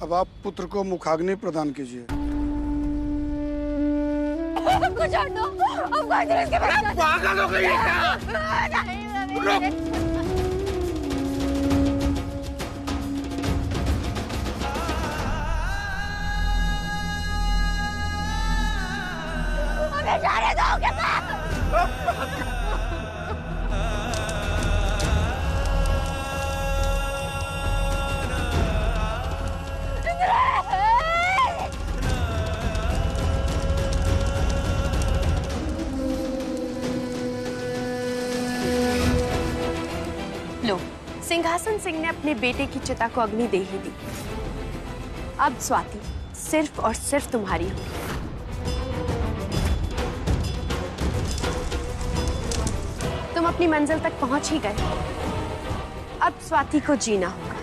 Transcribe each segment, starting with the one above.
अब आप पुत्र को मुखाग्नि प्रदान कीजिए। हमको छोड़ दो, हमको इंद्रेश के पास पागल हो गई है क्या? हमें जाने दो क्या? लो, सिंहासन सिंह ने अपने बेटे की चिता को अग्नि दे ही दी। अब स्वाति सिर्फ और सिर्फ तुम्हारी होगी। तुम अपनी मंजिल तक पहुंच ही गए। अब स्वाति को जीना होगा,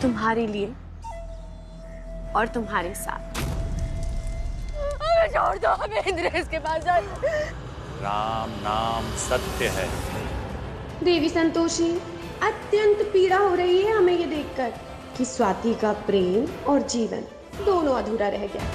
तुम्हारे लिए और तुम्हारे साथ। हमें छोड़ दो, हमें इंद्रेश के पास जाना। राम नाम सत्य है। देवी संतोषी, अत्यंत पीड़ा हो रही है हमें ये देखकर कि स्वाति का प्रेम और जीवन दोनों अधूरा रह गया।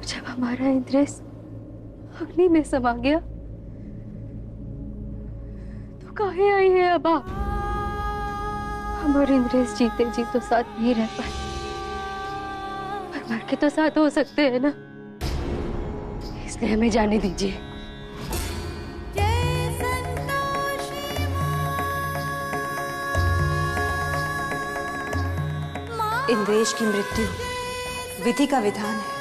जब हमारा इंद्रेश अग्नि में समा गया तो काहे आई है अब आप? हमारे इंद्रेश जीते जी तो साथ नहीं रह पाए, पर मर के तो साथ हो सकते हैं ना, इसलिए हमें जाने दीजिए। इंद्रेश की मृत्यु विधि का विधान है,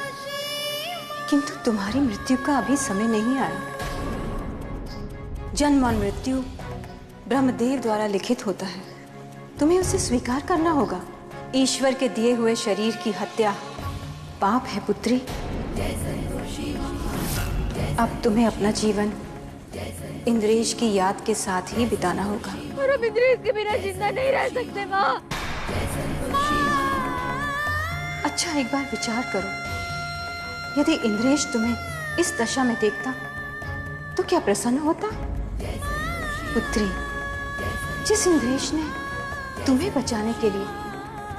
किंतु तुम्हारी मृत्यु का अभी समय नहीं आया। जन्म और मृत्यु ब्रह्मदेव द्वारा लिखित होता है, तुम्हें उसे स्वीकार करना होगा। ईश्वर के दिए हुए शरीर की हत्या पाप है पुत्री। अब तुम्हें अपना जीवन इंद्रेश की याद के साथ ही बिताना होगा। और हम इंद्रेश के बिना जिंदा नहीं रह सकते माँ। अच्छा, एक बार विचार करो, यदि इंद्रेश तुम्हें इस दशा में देखता तो क्या प्रसन्न होता? पुत्री, जिस इंद्रेश ने तुम्हें बचाने के लिए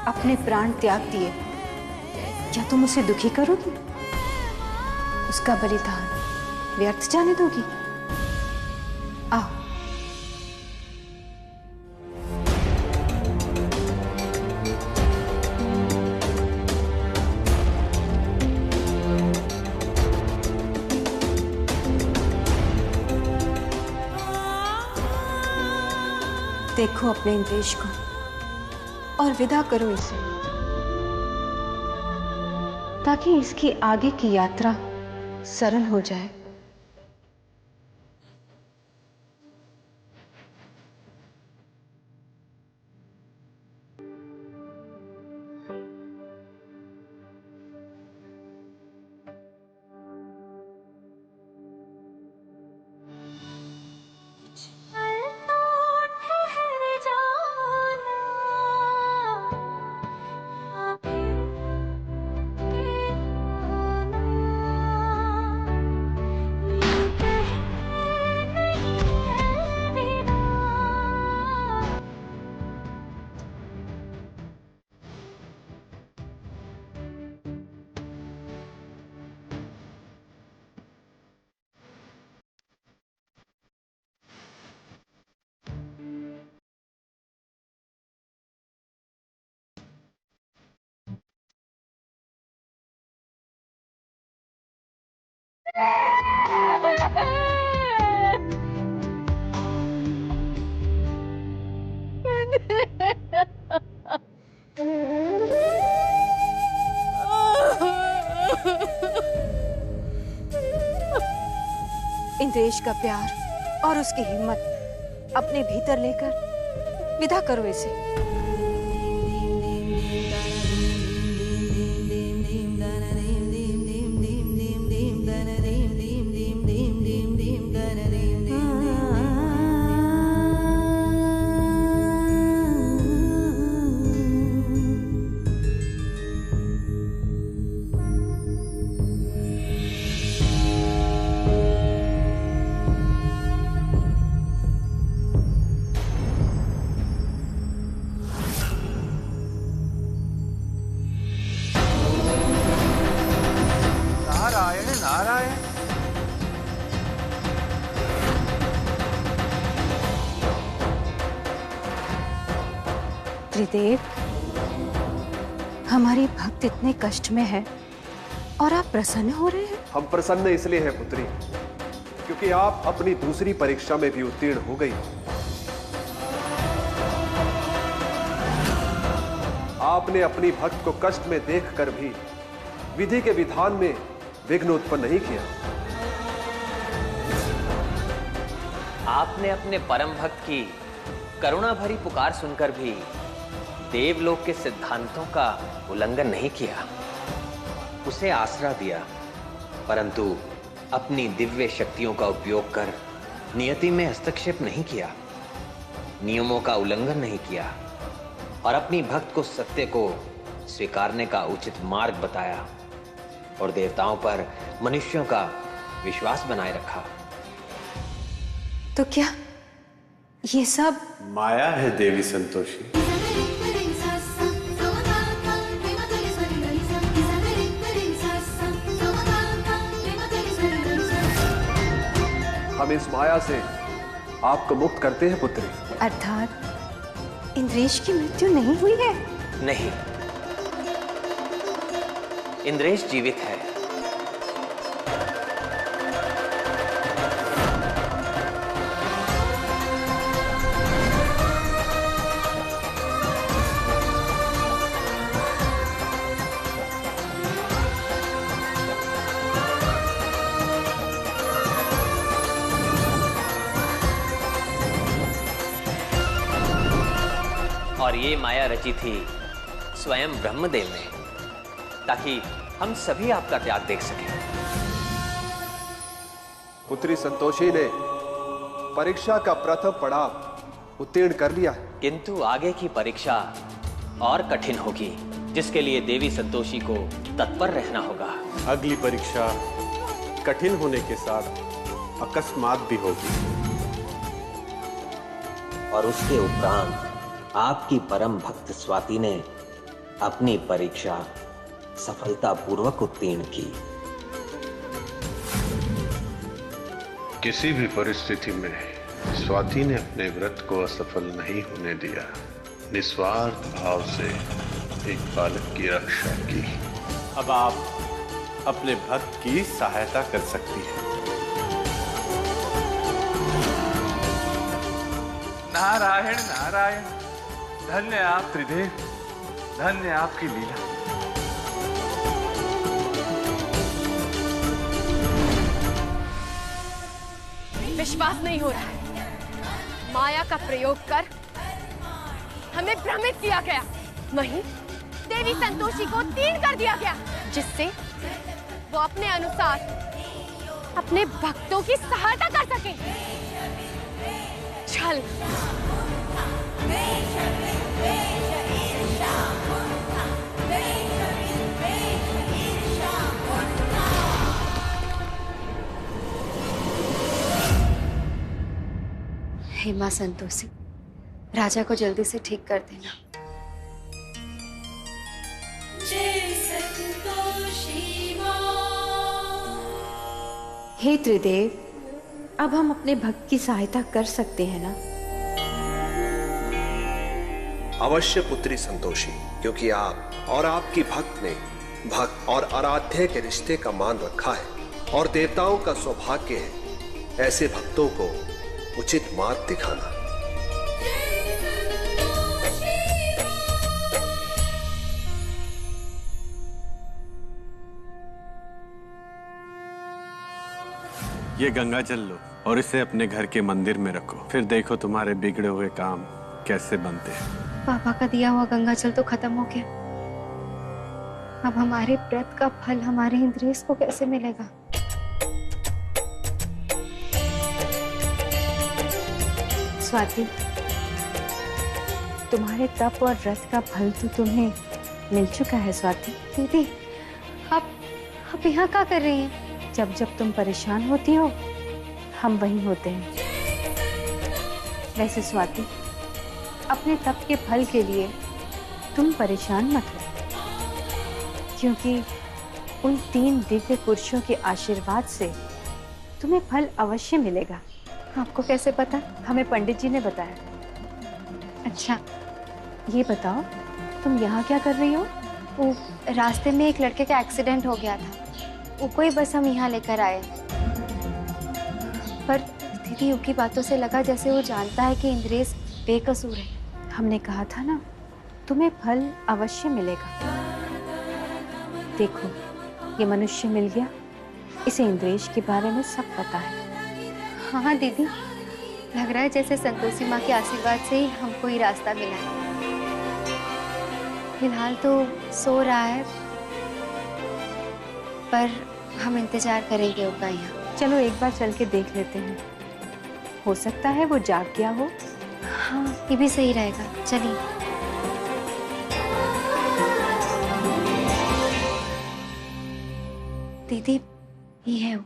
अपने प्राण त्याग दिए, क्या तुम उसे दुखी करोगी? उसका बलिदान व्यर्थ जाने दोगी? आओ। देखो अपने इंद्रेश को और विदा करो इसे, ताकि इसकी आगे की यात्रा सरल हो जाए। इंद्रेश का प्यार और उसकी हिम्मत अपने भीतर लेकर विदा करो इसे। त्रिदेव, हमारी भक्त इतने कष्ट में है और आप प्रसन्न हो रहे हैं। हम प्रसन्न इसलिए हैं पुत्री, क्योंकि आप अपनी दूसरी परीक्षा में भी उत्तीर्ण हो गई। आपने अपनी भक्त को कष्ट में देखकर भी विधि के विधान में विघ्न उत्पन्न नहीं किया। आपने अपने परम भक्त की करुणा भरी पुकार सुनकर भी देवलोक के सिद्धांतों का उल्लंघन नहीं किया, उसे आसरा दिया, परंतु अपनी दिव्य शक्तियों का उपयोग कर नियति में हस्तक्षेप नहीं किया, नियमों का उल्लंघन नहीं किया और अपनी भक्त को सत्य को स्वीकारने का उचित मार्ग बताया और देवताओं पर मनुष्यों का विश्वास बनाए रखा। तो क्या ये सब माया है देवी संतोषी? हम इस माया से आपको मुक्त करते हैं पुत्री। अर्थात इंद्रेश की मृत्यु नहीं हुई है? नहीं, इंद्रेश जीवित है। और ये माया रची थी स्वयं ब्रह्मदेव ने, ताकि हम सभी आपका त्याग देख सकें। पुत्री संतोषी ने परीक्षा का प्रथम पड़ाव उत्तीर्ण कर लिया है, किंतु आगे की परीक्षा और कठिन होगी, जिसके लिए देवी संतोषी को तत्पर रहना होगा। अगली परीक्षा कठिन होने के साथ अकस्मात भी होगी और उसके उपरांत आपकी परम भक्त स्वाति ने अपनी परीक्षा सफलतापूर्वक उत्तीर्ण की। किसी भी परिस्थिति में स्वाति ने अपने व्रत को असफल नहीं होने दिया, निस्वार्थ भाव से एक बालक की रक्षा की। अब आप अपने भक्त की सहायता कर सकती हैं। नारायण नारायण, धन्य आप त्रिदेव, धन्य आपकी लीला। विश्वास नहीं हो रहा है। माया का प्रयोग कर हमें भ्रमित किया गया, वहीं देवी संतोषी को उत्तीर्ण कर दिया गया, जिससे वो अपने अनुसार अपने भक्तों की सहायता कर सके। छल, हे मां संतोषी, राजा को जल्दी से ठीक कर देना। हे त्रिदेव, अब हम अपने भक्त की सहायता कर सकते हैं ना? अवश्य पुत्री संतोषी, क्योंकि आप और आपकी भक्त ने भक्त और आराध्य के रिश्ते का मान रखा है और देवताओं का सौभाग्य है ऐसे भक्तों को उचित मार्ग दिखाना। ये गंगा जल लो और इसे अपने घर के मंदिर में रखो, फिर देखो तुम्हारे बिगड़े हुए काम कैसे बनते हैं। पापा का दिया हुआ गंगा जल तो खत्म हो गया, अब हमारे व्रत का फल हमारे इंद्रेश को कैसे मिलेगा? स्वाति, तुम्हारे तप और व्रत का फल तो तुम्हें मिल चुका है स्वाति। दीदी, आप यहाँ क्या कर रही हैं? जब जब तुम परेशान होती हो, हम वहीं होते हैं। वैसे स्वाति, अपने तप के फल के लिए तुम परेशान मत हो, क्योंकि उन 3 दिव्य पुरुषों के आशीर्वाद से तुम्हें फल अवश्य मिलेगा। आपको कैसे पता? हमें पंडित जी ने बताया। अच्छा, ये बताओ, तुम यहाँ क्या कर रही हो? वो रास्ते में एक लड़के का एक्सीडेंट हो गया था, वो कोई बस हम यहाँ लेकर आए। पर दीदी, उसकी बातों से लगा जैसे वो जानता है कि इंद्रेश बेकसूर है। हमने कहा था ना, तुम्हें फल अवश्य मिलेगा। देखो, ये मनुष्य मिल गया, इसे इंद्रेश के बारे में सब पता है। हाँ दीदी, लग रहा है जैसे संतोषी माँ के आशीर्वाद से ही हमको ये रास्ता मिला है। फिलहाल तो सो रहा है, पर हम इंतजार करेंगे उसका यहाँ। चलो एक बार चल के देख लेते हैं, हो सकता है वो जाग गया हो। हाँ, ये भी सही रहेगा, चलिए। दीदी, ये है वो।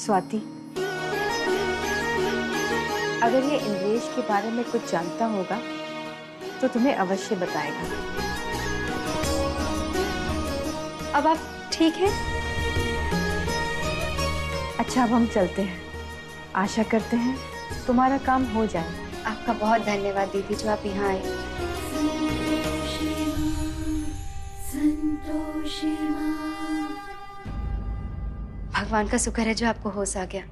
स्वाति, अगर ये इंद्रेश के बारे में कुछ जानता होगा तो तुम्हें अवश्य बताएगा। अब आप ठीक हैं? अच्छा, अब हम चलते हैं। आशा करते हैं तुम्हारा काम हो जाए। आपका बहुत धन्यवाद दीदी, जो आप यहाँ आए। भगवान का शुक्र है जो आपको होश आ गया।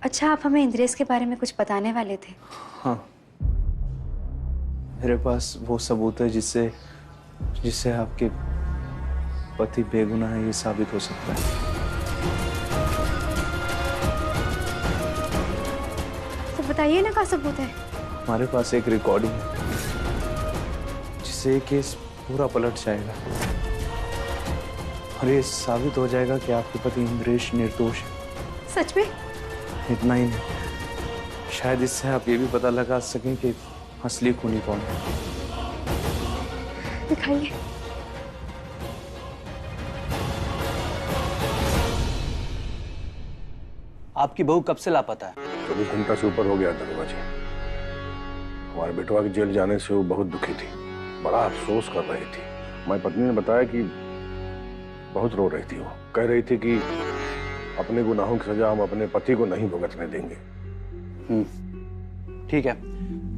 अच्छा, आप हमें इंद्रेश के बारे में कुछ बताने वाले थे। हाँ, मेरे पास वो सबूत है जिससे आपके पति बेगुनाह है, ये साबित हो सकता है। तो बताइए ना, क्या सबूत है? हमारे पास एक रिकॉर्डिंग है जिससे ये केस पूरा पलट जाएगा और ये साबित हो जाएगा कि आपके पति इंद्रेश निर्दोष है। सच में? इतना ही नहीं, शायद इससे आप ये भी पता लगा सकें कि असली खूनी कौन है। दिखाइए। आपकी बहू कब से लापता है? 24 घंटा से ऊपर हो गया दरोगा जी। हमारे बेटवा के जेल जाने से वो बहुत दुखी थी, बड़ा अफसोस कर रही थी। हमारी पत्नी ने बताया कि बहुत रो रही थी। वो कह रही थी कि अपने गुनाहों की सजा हम अपने पति को नहीं भुगतने देंगे। ठीक है,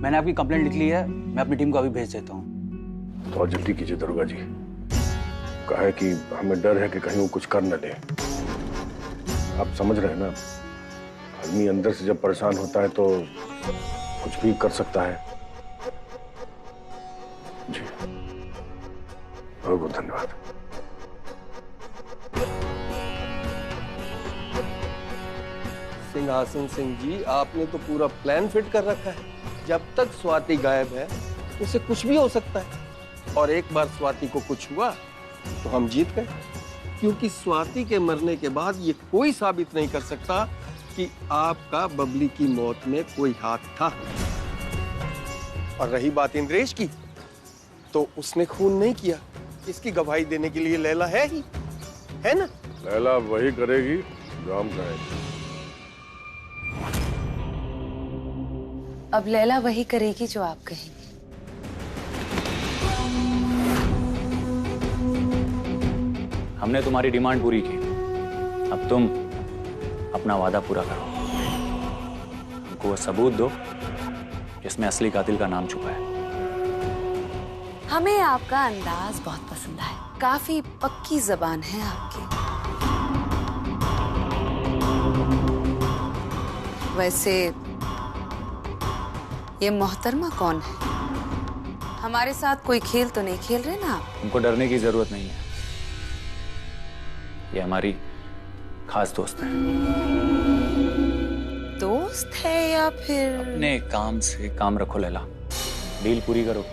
मैंने आपकी कंप्लेंट लिख ली है, मैं अपनी टीम को अभी भेज देता हूँ। तो और जल्दी कीजिए दरोगा जी, कहा है कि हमें डर है कि कहीं वो कुछ कर न ले। आप समझ रहे हैं ना, आदमी अंदर से जब परेशान होता है तो कुछ भी कर सकता है। जी, बहुत बहुत धन्यवाद। सिंहासन सिंह जी, आपने तो पूरा प्लान फिट कर रखा है। जब तक स्वाति गायब है उसे कुछ भी हो सकता है, और एक बार स्वाति को कुछ हुआ तो हम जीत गए, क्योंकि स्वाति के मरने के बाद ये कोई साबित नहीं कर सकता कि आपका बबली की मौत में कोई हाथ था। और रही बात इंद्रेश की, तो उसने खून नहीं किया, इसकी गवाही देने के लिए लैला है ही, है ना? लैला वही करेगी जो हम कहेंगे। अब लैला वही करेगी जो आप कहेंगे। हमने तुम्हारी डिमांड पूरी की, अब तुम अपना वादा पूरा करो। हमको वो सबूत दो जिसमें असली कातिल का नाम छुपा है। हमें आपका अंदाज बहुत पसंद आया, काफी पक्की जबान है आपकी। वैसे ये मोहतरमा कौन है? हमारे साथ कोई खेल तो नहीं खेल रहे ना आप? हमको डरने की जरूरत नहीं है, ये हमारी खास दोस्त है। दोस्त है या फिर? अपने काम से काम रखो लैला, डील पूरी करो,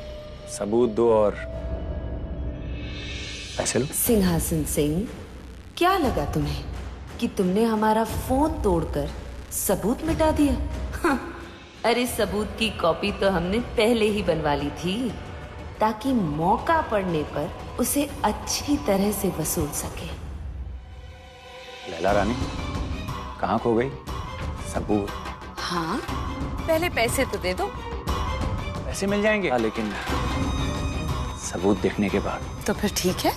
सबूत दो और पैसे लो। सिंहासन सिंह, क्या लगा तुम्हें कि तुमने हमारा फोन तोड़कर सबूत मिटा दिया? हाँ, अरे सबूत की कॉपी तो हमने पहले ही बनवा ली थी, ताकि मौका पड़ने पर उसे अच्छी तरह से वसूल सके। लैला रानी कहाँ खो गई? सबूत? हाँ, पहले पैसे तो दे दो। पैसे मिल जाएंगे, लेकिन सबूत देखने के बाद। तो फिर ठीक है,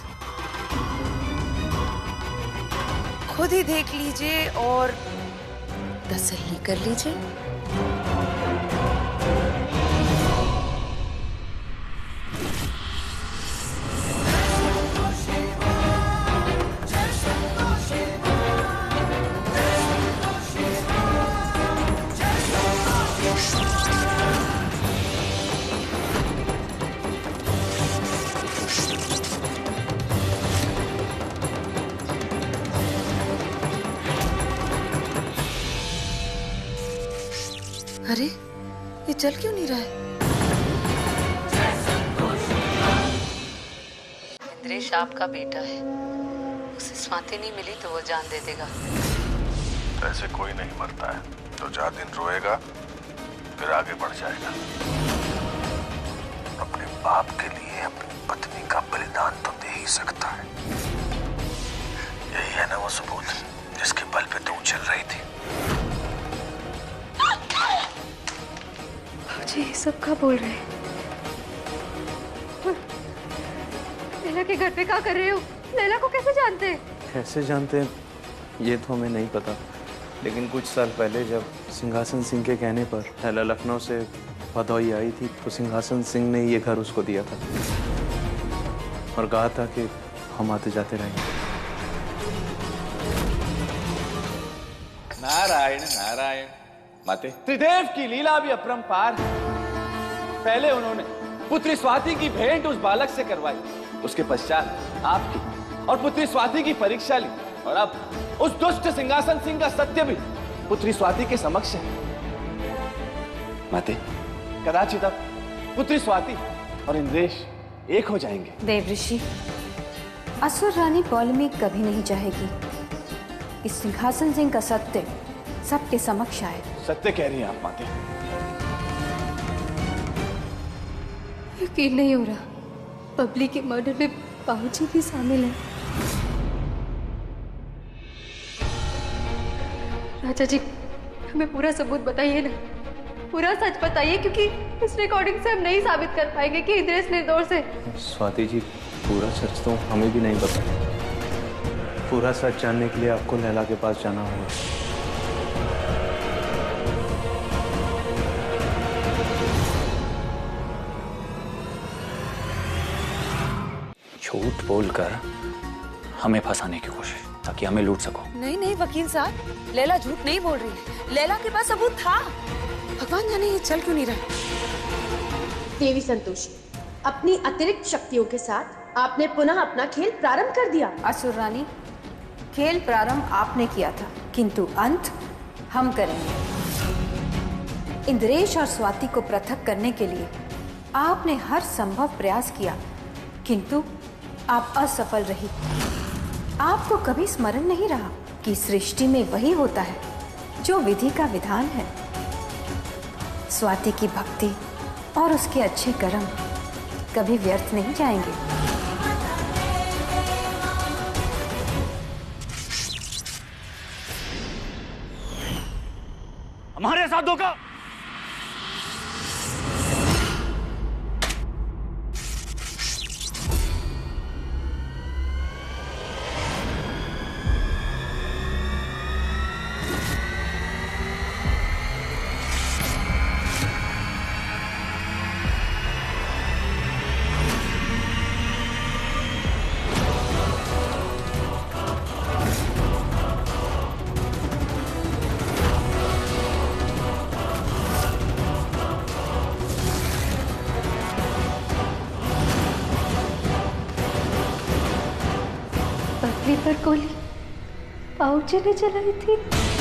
खुद ही देख लीजिए और तसल्ली कर लीजिए। अरे, ये चल क्यों नहीं रहा है? इंद्रेश आपका बेटा है, उसे स्वाति नहीं मिली तो वो जान दे देगा। ऐसे कोई नहीं मरता है, तो 4 दिन रोएगा फिर आगे बढ़ जाएगा। अपने बाप के लिए अपनी पत्नी का बलिदान तो दे ही सकता है। यही है ना वो सबूत जिसके बल पे तू चल रही थी। मुझे ये सब क्या बोल रहे हैं? लैला के घर पे क्या कर रहे हो? लैला को कैसे जानते हैं? कैसे जानते हैं ये तो हमें नहीं पता, लेकिन कुछ साल पहले जब सिंहासन सिंह के कहने पर लैला लखनऊ से भदोही आई थी तो सिंहासन सिंह ने ये घर उसको दिया था और कहा था कि हम आते जाते रहेंगे। नारायण नारायण। माते, त्रिदेव की लीला भी अपरंपार है। पहले उन्होंने पुत्री स्वाति की भेंट उस बालक से करवाई, उसके पश्चात आपकी और पुत्री स्वाति की परीक्षा ली, और अब उस दुष्ट सिंहासन सिंह का सत्य भी पुत्री स्वाति के समक्ष है। माते, कदाचित अब पुत्री स्वाति और इंद्रेश एक हो जाएंगे। देवऋषि, असुर रानी पौलमी कभी नहीं चाहेगी कि सिंहासन सिंह का सत्य सबके समक्ष आए। सत्य कह रही हैं आप माते। यकीन नहीं हो रहा, बबली के मर्डर में बाबूजी भी शामिल है। राजा जी, हमें पूरा सबूत बताइए ना, पूरा सच बताइए, क्योंकि इस रिकॉर्डिंग से हम नहीं साबित कर पाएंगे कि इंद्रेश निर्दोष है। स्वाति जी, पूरा सच तो हमें भी नहीं पता। पूरा सच जानने के लिए आपको लैला के पास जाना होगा। झूठ बोलकर हमें फंसाने की कोशिश, ताकि हमें लूट सको। नहीं नहीं वकील साहब, लैला झूठ नहीं बोल रही है। लैला के पास सबूत था। भगवान जाने ये चल क्यों नहीं रहा। देवी संतोषी, अपनी अतिरिक्त शक्तियों के साथ आपने पुनः अपना खेल प्रारंभ कर दिया। असुर रानी, खेल प्रारंभ आपने किया था, किंतु अंत हम करेंगे। इंद्रेश और स्वाति को पृथक करने के लिए आपने हर संभव प्रयास किया, किंतु आप असफल रही। आपको कभी स्मरण नहीं रहा कि सृष्टि में वही होता है जो विधि का विधान है। स्वाति की भक्ति और उसके अच्छे कर्म कभी व्यर्थ नहीं जाएंगे। हमारे साथ धोखा। छाती पर गोली पाउचे ने चलाई थी।